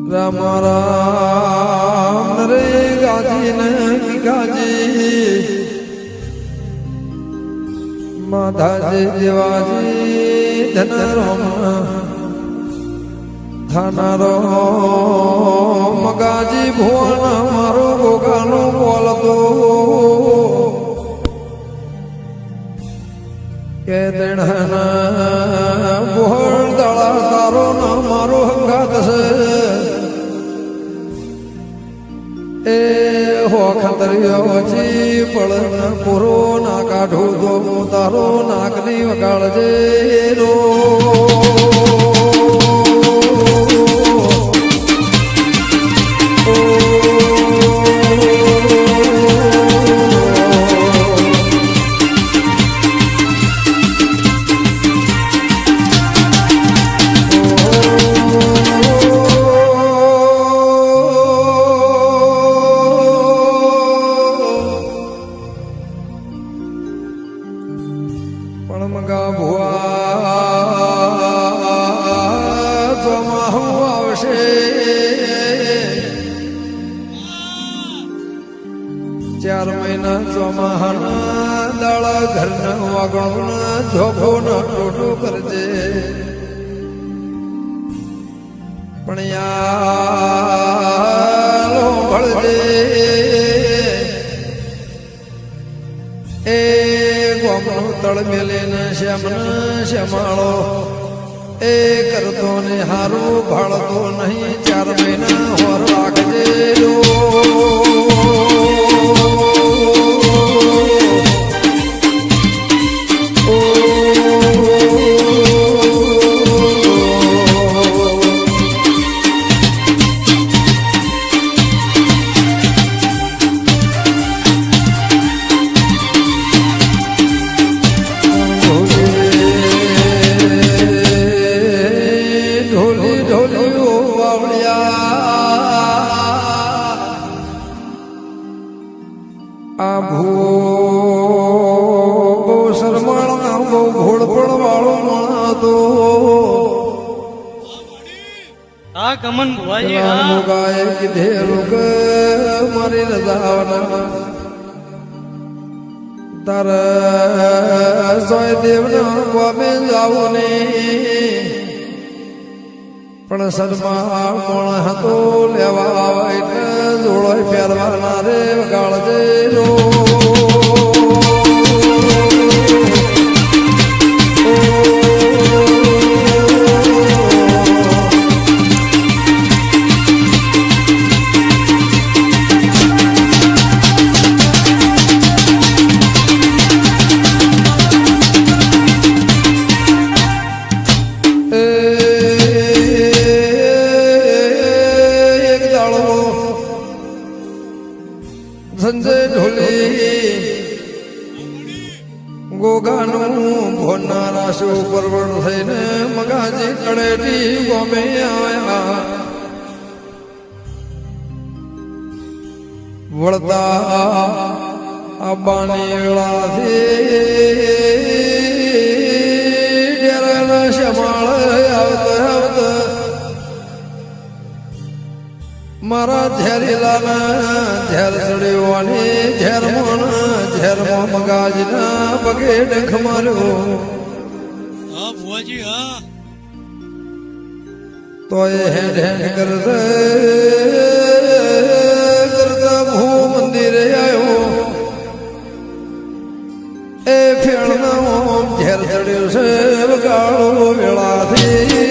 રામ રામ રે ગાજી ને ગાજી માધાજી દેવાજી ધન રોમ થાનારો મગાજી ભુવન મારો ગોગાનો બોલતો કે દેણના બોળ દાળા તારો ના મારો હંગાત છે એ હો ખતરિયો જી પળન પૂરો ના કાઢું તો તારો નાકની વગાડજે રો મગા ભુવા ચોમાહું આવશે ચાર મહિના ચોમાહાના દાળા ઘરના વાગણું જોખો ન ટોટું કરજે પણ યાર ભળજે એ ગોમનું તળ મેલીને શ્યામાળો એ કરતો ને હારું ભાળતો નહીં ચાર મહિના હોર રાખજે આ ભૂ શરમાળ બહુ ઘોડપણ વાળો માણતો આ કમન ભુવાજી ગાય કીધેલું કે મારી રજાવના તારા સોય દેવના ગોમે જાવું ને પણ શરમાળ મોણ હતો લેવા આવે એટલે જોડો ફેરવાના રે વગાડજે રો સંજય ઢોલી ગોગાનું ભોના રાશો પરવણ થઈને મગાજી તળેટી ગોમે આવ્યા વળતા આબાની ડેરાના શ્યામાળ આવતા મારા ઝેરીલાના ઝેર ચડ્યોની ઝેરમાં મગાજના પગે ડંખ માર્યો હા ભુવાજી હા તો એ હેડ કરતા ભૂ મંદિરે આવ્યો એ ફેણના ઓમ ઝેર ચડ્યો છે વગાડો વેળાથી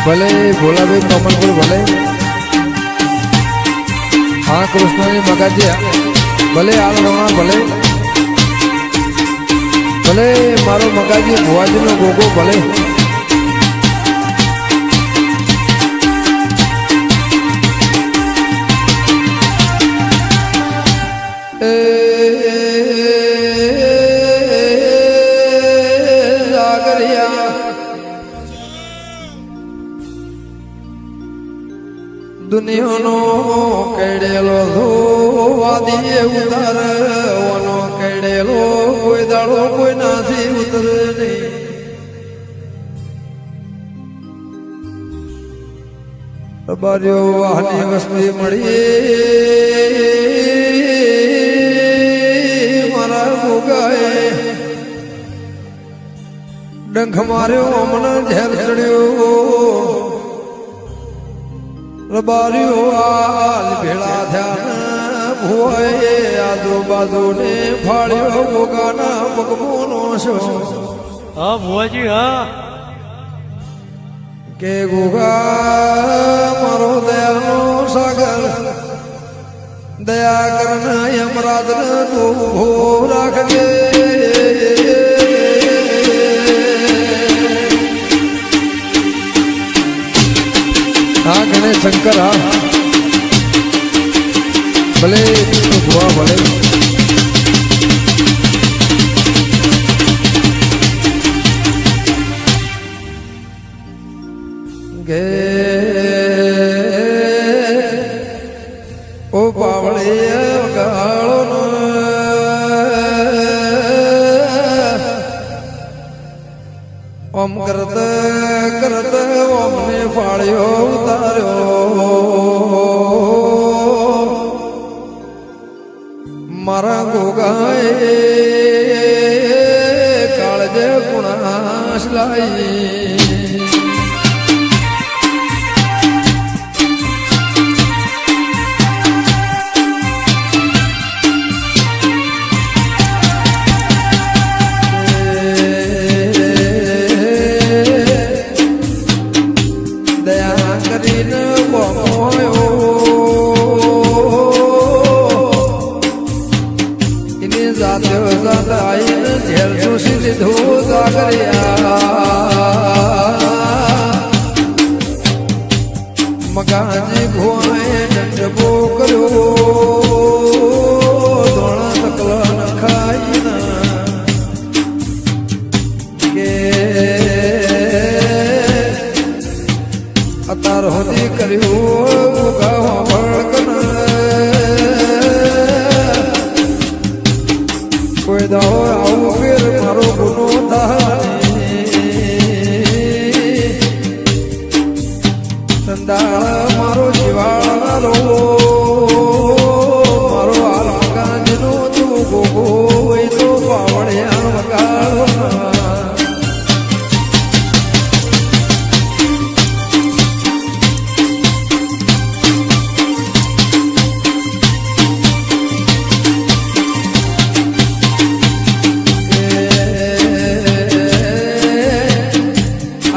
ભલે ભોલાભાઈ કમલપુર ભલે હા કૃષ્ણજી મગાજી ભલે આલ રમા ભલે ભલે મારો મગાજી ભુવાજીનો ગોગો ભલે દુનિયાનો કેડેલો ધોવાદીએ ઉતારવાનો મેળેલો કોઈ દાડો કોઈ નાથી ઉતરે નહીં. બારીઓ વાહની વસ્તી મળી મારા ગોગાએ ડંખ માર્યો મને ઝેર ચડ્યો. રબારીઓ આલ ભેળા થયા ભુવાએ આજુબાજુ ને ફાળ્યો ગોગાના પગમોનો છો. હા ભુવાજી હા. કે ગોગા મારો દયાનો સાગર દયા કરના યમરાજ તું ઉભો રાખજે. હા ગણેશ શંકર હા ભલે ભુવા ભલે. ગે ઓ પાવળે ગાળો ઓમ કરત કરત ઓમને ફાળ્યો ઉતાર્યો. મારા ગોગાએ કાળજે ગુણાશ લાઈ. મગાજી ભુવાએ ડંડબો કર્યો ધોળા તકલા ન ખાઈ કે અતાર હોદી કર્યું ગાવા ભડકન કોઈ દાવો આવું ફેર મારો ગુનો થાય. મારો જીવાળો મારો આલકાજનો તું ગોગો હોય તો પાવળિયા વગાડો.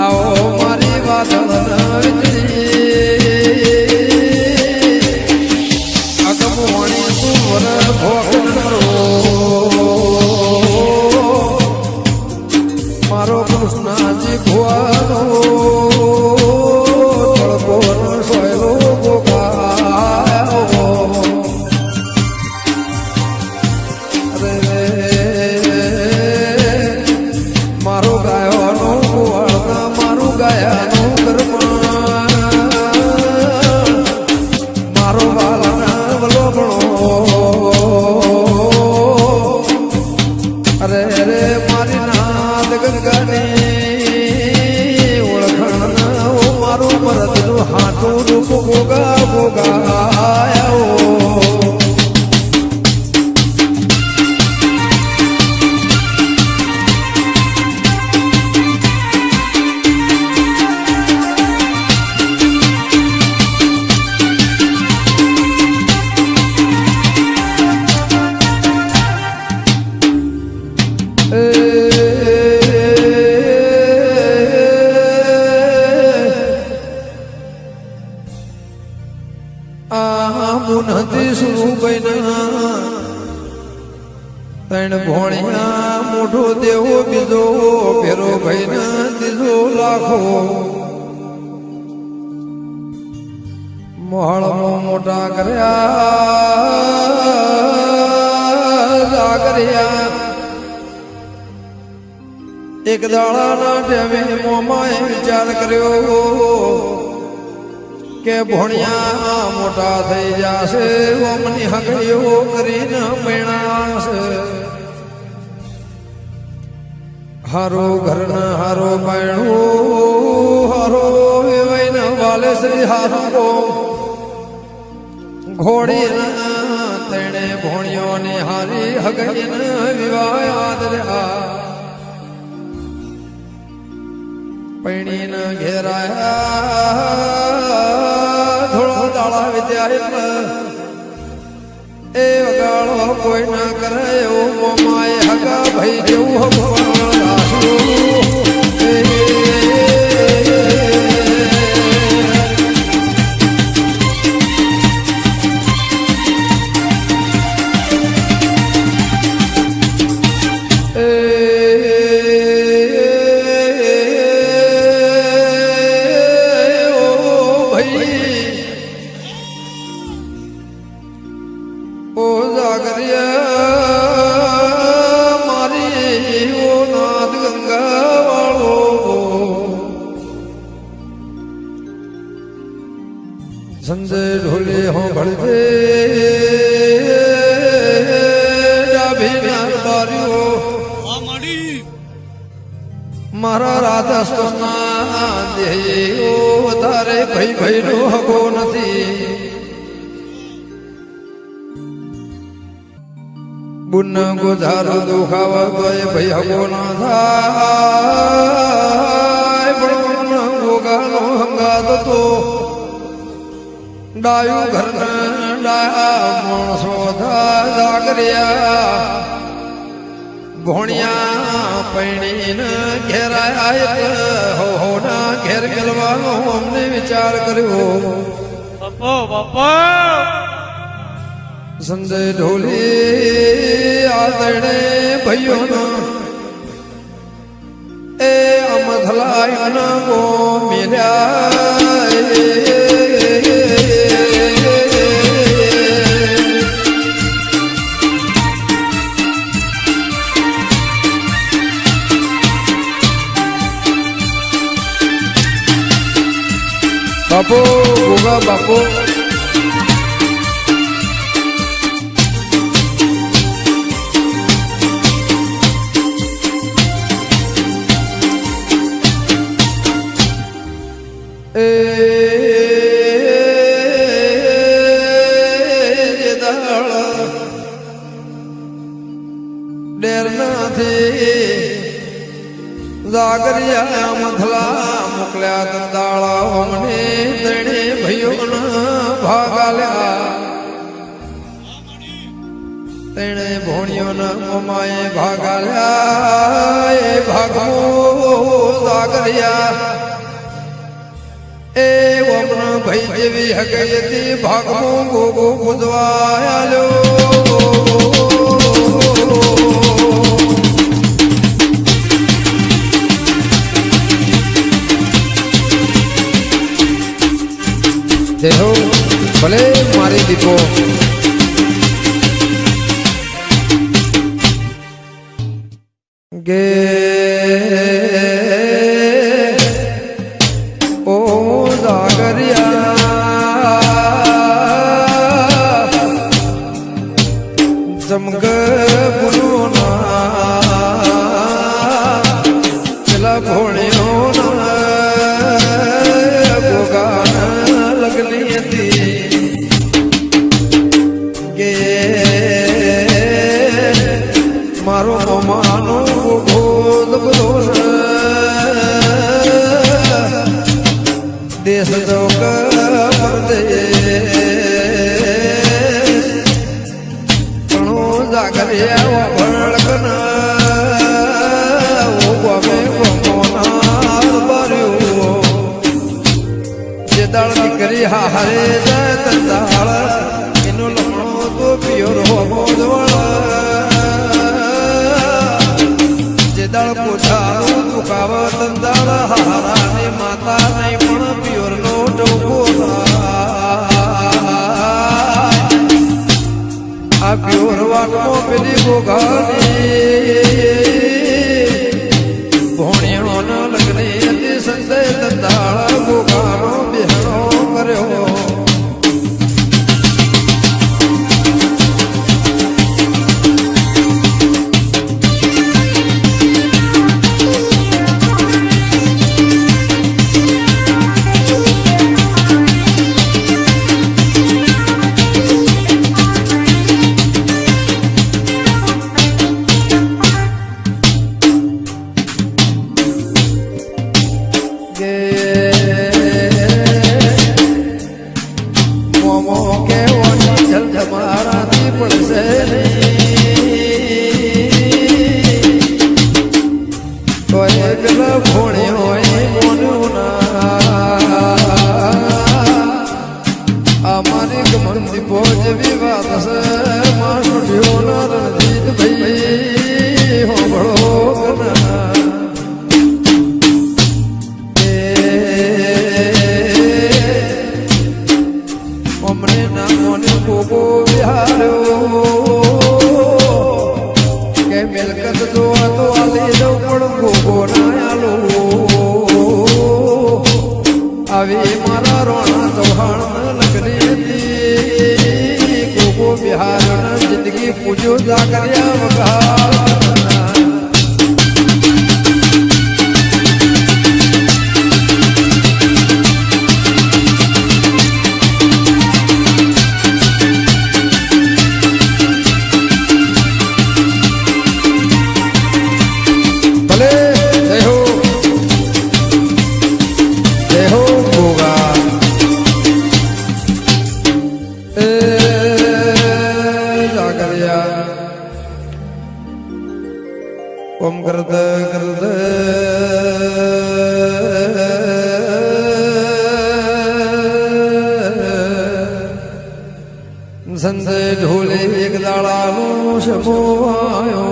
આવો મારી વાત મારો કૃષ્ણાજી ભુવાનો તળકો સોયલો ગોગાયો. મારો ગાયોનો ગોવાળના મારું ગાયાનું કર્મ મારો બાલના વલોગણો. અરે રે મારી નાદ ગંગાની ઓળખાણ મારું મરદનું હાથું રૂપ ગોગા ગોગાયો. નથી શું બન્યા ત્રણ ભોણિયા મોઢો દેવો બીજો ફેરો ભાઈ દીધો લાખો. મોહળમાં મોટા કર્યા એક દાડાના ટેમે મોમાએ વિચાર કર્યો કે ભોણિયા મોટા થઈ જશે ઓમની હગડીઓ કરીને મેણાશે. હારો ઘરના હારો પાયણું હારો વેવાઈને વાલે શ્રી હારો ઘોડીના તેણે ભોણિયોને હારી હગઈને વિવાહ આદર્યા પૈણીને ઘેરાયા થોડા દાડા વિદ્યા એ વગાડો કોઈ ના કરે એવું મોમાએ હગા ભાઈ જેવું ભગવાન રાખ્યું સંજય ઢોલે હો ભળજે મારા રાજસ્થાનના દેહો વધારે ભાઈ ભાઈ નો હગો નથી બુન ગોધારો દુખાવા ગયે ભાઈ હગો ના થાય પણ ગોગાનો હંગાત તો ડાયું ઘરના ડાયા માણસો જાગર્યા ભોણિયા પૈણીને ઘેરાયા હોના ઘેર ગલવાનો અમને વિચાર કર્યો બાપા સંજય ઢોલી આદરણે ભાઈઓનો એ અમથલાયના ગો મેલ્યા બાપુ ગોગા બાપુ એ ડેર નથી જાગરિયા મથલા મોકલ્યા તંદાળા અમને તેણે ભાઈઓના ભાગ આલ્યા તેણે ભોણિયોના મોમાએ ભાગ આલ્યા એ ભાગમો જાગરિયા એ ઓમના ભાઈ જેવી હકીયતી ભાગમો ગોગો ગુજવાયાલો દેહો ભલે મારી દીકો ગે ઓ જાગરિયા જમગ ગુરુના પેલા ભોણિયોના ગોગાના લગની હતી કે મારો મોમાનો ગોદ બધો દેશ જોક ઘણો જાગરિયા ભળકના ગમે ગમોના ભર્યો જે દાળ દીકરી હારે જાય તંદાળ એનો લમણો તો પિયોર હોમો જે દાળ પોછાનું દુખાવ તંદાળ હારાની માતા નહીં પણ પિયોર નો ટોકો આ પિયોર વાટમાં પેલી ગોગાની ભોણિયાનો લગ્ન હતી સંજય તંદાળ ગોગાનો બિહારો કર્યો પૂજ્યો જાગર્યા વગાડ ઓમ કરદ કરદ સંજય ઢોલે એક દાડાનો શમોવાયો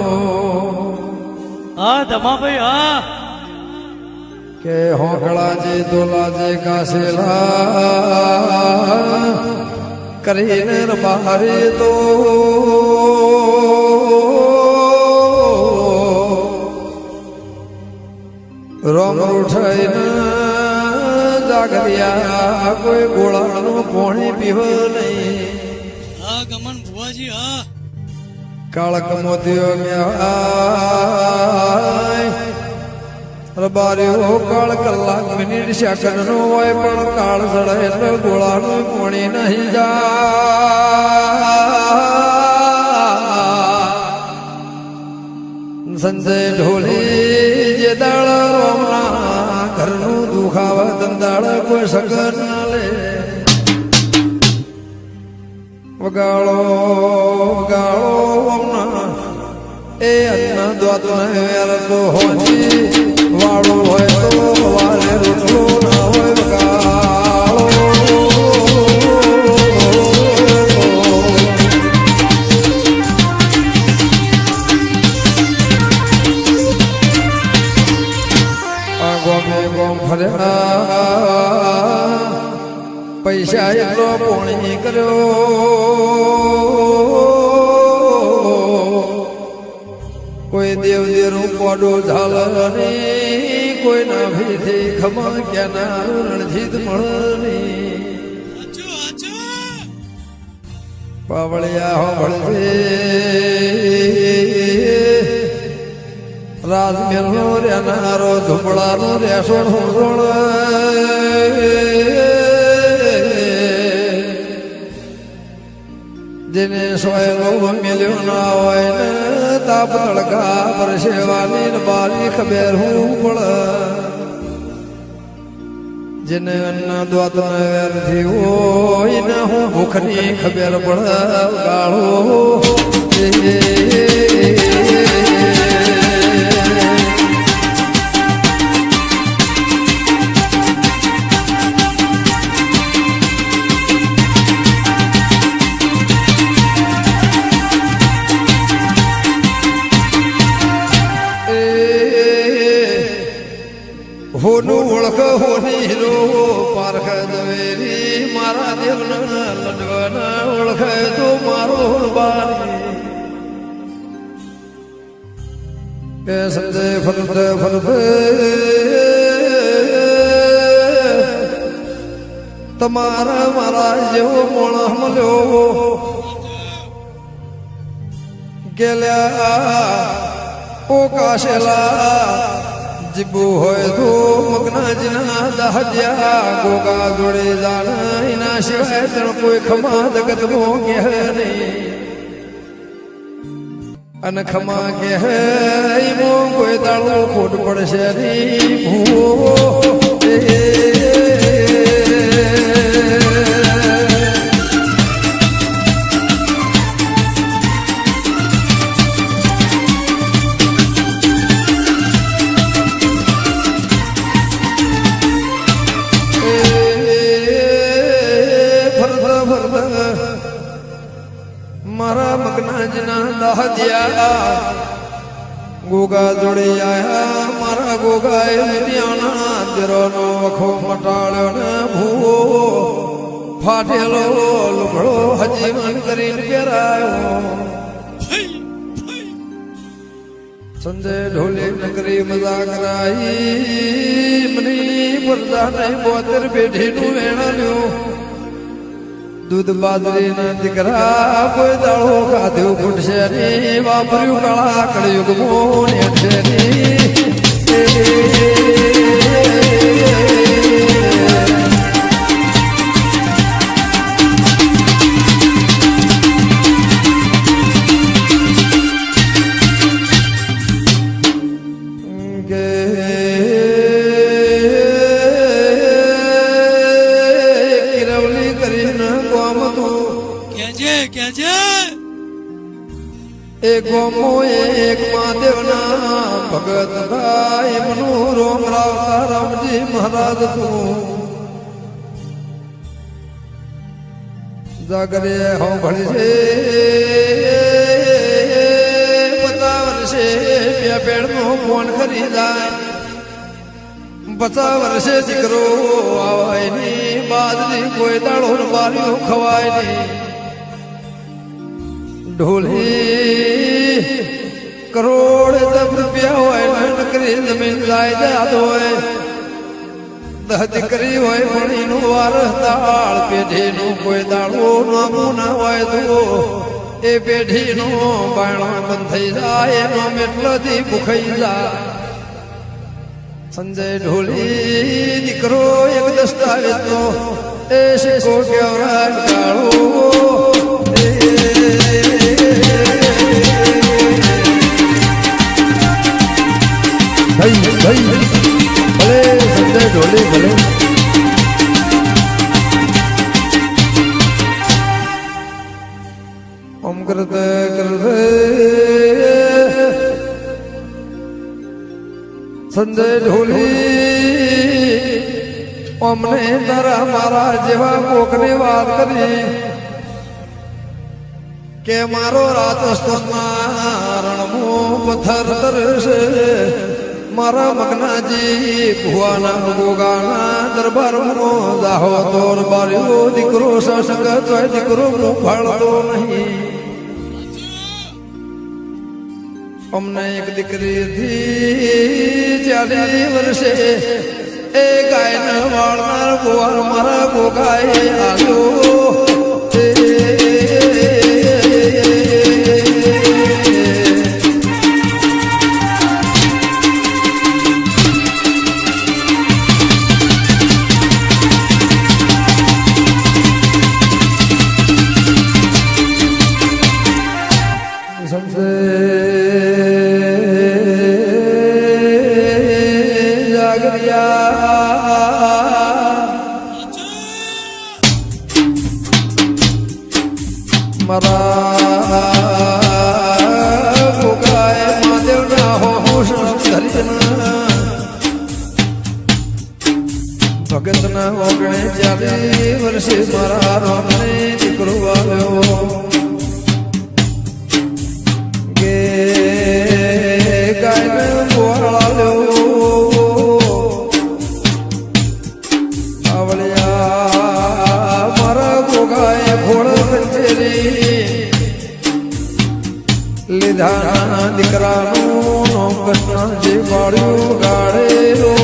હા ધમાભાઈ હા કે હોકળા જે દોલા જે કાસેલા કરીને બારે તો રોમ ઉઠાઈને જાગરિયા કોઈ ગોળાનું પોણી પીવ નહીં હા ગમન ભુવાજી હા કાળક મોતીઓ રબાર્યો કાળ કલાક મિનિટ સેકન્ડ નો હોય પણ કાળ સડે એટલે ગોળાનું પોણી નહીં જા સંજય ઢોલી જે દાળ રોમના ઘરનું દુખાવા ધંધાળ કોઈ સગન ના લે વગાળો વગાળો ઓમના એ અન્ન દ્વાદ વેર તો હોજી વાળો હોય તો વારે રોટલો ના હોય વગાળો પૈસા એટલો પોણી કર્યો કોઈ દેવ દેરું પોડો ઝાલ નહીં કોઈ ના ભીથી ખમા ક્યાંના રણજીત મળની પાવળિયા હોભળજે રાજમેલનો રેનારો ઝુંપડાનો રેસો ઢોળ જેને સોયલો મેલ્યો ના હોય ને તાપ તડકા પરસેવાની બારી ખબર હું પડ જેને અન્ન દ્વાત વેરથી હોય ને હું ભૂખની ખબર પડ ગાળો હોનું ઓળખ હોની રો પારખ દવેરી મારા દેવના લડવાના ઓળખ તો મારો બારી કે સંજય ફરત ફરત તમારા મારા જેવો મોણ મળ્યો ગેલ્યા ઓ કાશેલા જીબુ હોય તો મગનાજના દહજ્યા ગોગા જોડે જાણ એના સિવાય તણ કોઈ ખમા જગત મો કે નહીં અને ખમા કે મો કોઈ દાડો ખોટ પડશે નહીં ભૂવો મારા મગનાજના દહજ્યા ગોગા જોડે આયા મારા ગોગાએ મિયાના દેરોનો વખો મટાડ્યો ને ભૂવો ફાટેલો લુગડો હજી મન કરીને પહેરાયો સંજય ઢોલે નગરી મજા કરાઈ મની પરદા નહીં 72 પેઢીનું વેણાલ્યું દૂધ બાજરીના દીકરા કોઈ દાળો ખાધ્યું ફૂટશે ની વાપર્યું કાળા કળિયુગ મોન છે કેજે એક ગોમો એક મહાદેવના ભગત ભાઈ મનુ રોમ રાવતા રામજી મહારાજ તું જાગરે હો ભળી છે 50 વર્ષે બે પેડનો ફોન કરી જાય 50 વર્ષે દીકરો આવાય ની બાદની કોઈ દાડો બારીઓ ખવાય નહીં ઢોલી કરોડ રૂપિયા હોય નકરી જમીન જાય જાત હોય દહ દીકરી હોય ભણીનું વારસ દાળ પેઢીનું કોઈ દાડો નામું ના હોય તો એ પેઢીનો બાયણો બંધ થઈ જાય એનો મેટલાથી ભૂખાઈ જાય સંજય ઢોલી દીકરો એક દસ્તાવેજ નો એ શીખો કેવરાજ કાળો ભલે સંજય ઢોલી ભલે ઓમ કરતે કરતે સંજય ઢોલી અમને તારા મારા જેવા કોકને વાત કરી કે મારો રાજસ્થાનમાં રણમો પથ્થર તરશે મારા મગનાજી ભુવાના ગોગાના દરબારમાં જાહો તોર બાર્યો દીકરો સસંગ તોય દીકરો ફળતો નહીં અમને એક દીકરી થી 40 વર્ષે એ ગાયના વાળનાર ભુવા મારા ગોગાએ આવ્યો મારા ગોગાએ મહાદેવના હોશ ધરીના ભગતના 39 વર્ષે મારા રામને દીકરો આવ્યો કે ગાયને ગોવાળ્યો આવળિયા મારા ગોગાએ ઘોડ કંચેરી લીધા દીકરાનું નામ કૃષ્ણજી વાળ્યું ગાળેલો